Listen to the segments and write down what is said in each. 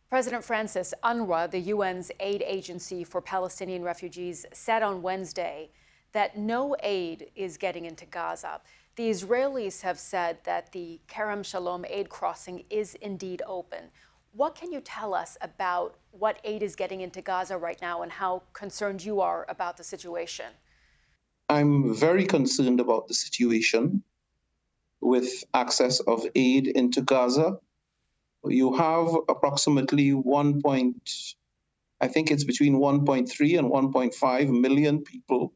President Francis, UNRWA, the UN's aid agency for Palestinian refugees, said on Wednesday that no aid is getting into Gaza. The Israelis have said that the Kerem Shalom aid crossing is indeed open. What can you tell us about what aid is getting into Gaza right now and how concerned you are about the situation? I'm very concerned about the situation with access of aid into Gaza. You have approximately I think it's between 1.3 and 1.5 million people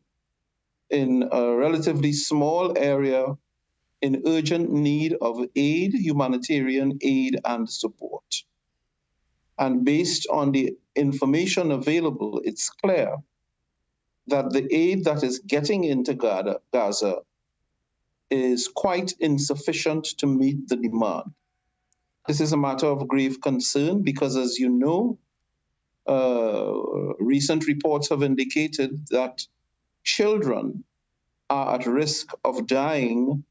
in a relatively small area in urgent need of aid, humanitarian aid, and support. And based on the information available, it's clear that the aid that is getting into Gaza is quite insufficient to meet the demand. This is a matter of grave concern because, as you know, recent reports have indicated that children are at risk of dying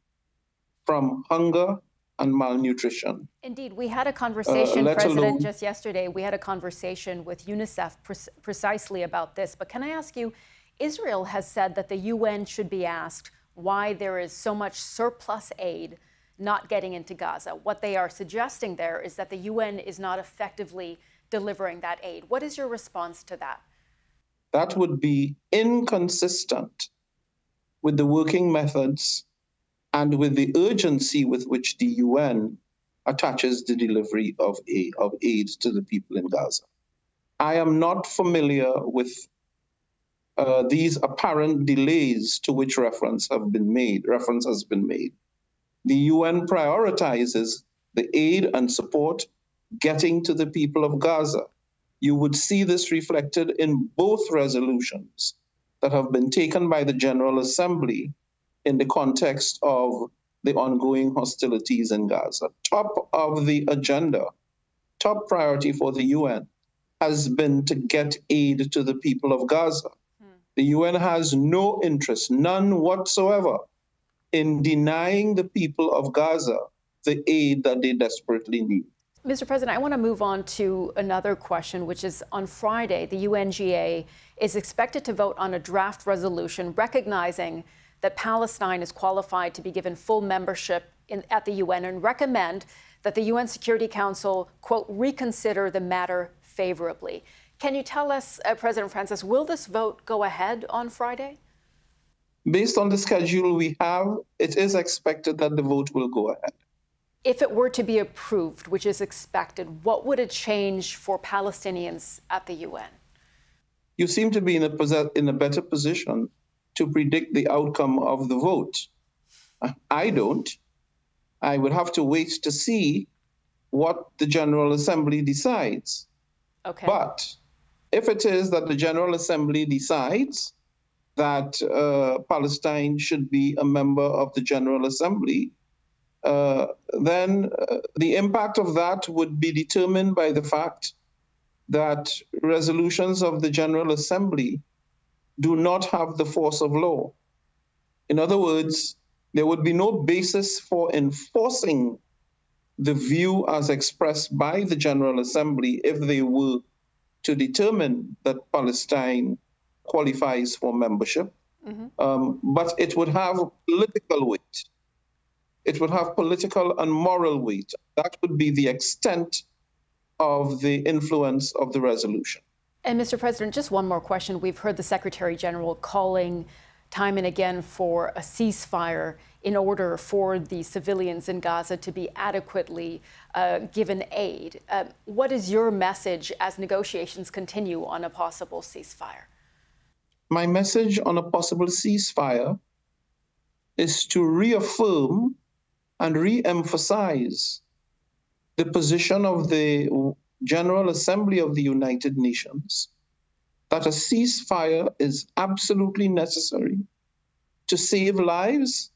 from hunger and malnutrition. Indeed, we had a conversation, President, just yesterday. We had a conversation with UNICEF precisely about this. But can I ask you, Israel has said that the UN should be asked why there is so much surplus aid not getting into Gaza. What they are suggesting there is that the UN is not effectively delivering that aid. What is your response to that? That would be inconsistent with the working methods and with the urgency with which the UN attaches the delivery of aid to the people in Gaza. I am not familiar with these apparent delays to which reference has been made. The UN prioritizes the aid and support getting to the people of Gaza. You would see this reflected in both resolutions that have been taken by the General Assembly in the context of the ongoing hostilities in Gaza. Top of the agenda, top priority for the UN has been to get aid to the people of Gaza. The UN has no interest, none whatsoever, in denying the people of Gaza the aid that they desperately need. Mr. President, I want to move on to another question, which is on Friday, the UNGA is expected to vote on a draft resolution recognizing that Palestine is qualified to be given full membership at the UN and recommend that the UN Security Council, quote, reconsider the matter favorably. Can you tell us, President Francis, will this vote go ahead on Friday? Based on the schedule we have, it is expected that the vote will go ahead. If it were to be approved, which is expected, what would it change for Palestinians at the UN? You seem to be in a better position to predict the outcome of the vote. I don't. I would have to wait to see what the General Assembly decides. Okay. But if it is that the General Assembly decides that Palestine should be a member of the General Assembly, then the impact of that would be determined by the fact that resolutions of the General Assembly do not have the force of law. In other words, there would be no basis for enforcing the view as expressed by the General Assembly if they were to determine that Palestine qualifies for membership. But it would have political weight. It would have political and moral weight. That would be the extent of the influence of the resolution. And Mr. President, just one more question. We've heard the Secretary General calling time and again for a ceasefire in order for the civilians in Gaza to be adequately given aid. What is your message as negotiations continue on a possible ceasefire? My message on a possible ceasefire is to reaffirm and re-emphasize the position of the General Assembly of the United Nations that a ceasefire is absolutely necessary to save lives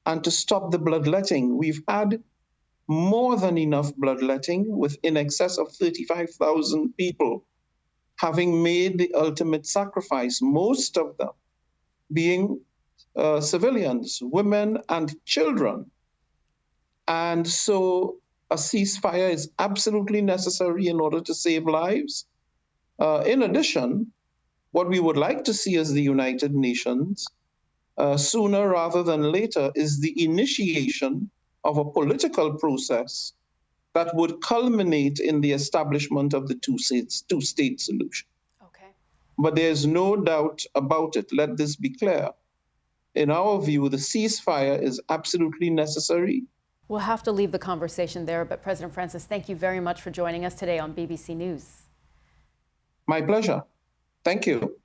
and to stop the bloodletting. We've had more than enough bloodletting, with in excess of 35,000 people having made the ultimate sacrifice, most of them being civilians, women and children. And so a ceasefire is absolutely necessary in order to save lives. In addition, what we would like to see as the United Nations, sooner rather than later, is the initiation of a political process that would culminate in the establishment of the two-state solution. Okay. But there's no doubt about it. Let this be clear. In our view, the ceasefire is absolutely necessary. We'll have to leave the conversation there, but President Francis, thank you very much for joining us today on BBC News. My pleasure. Thank you.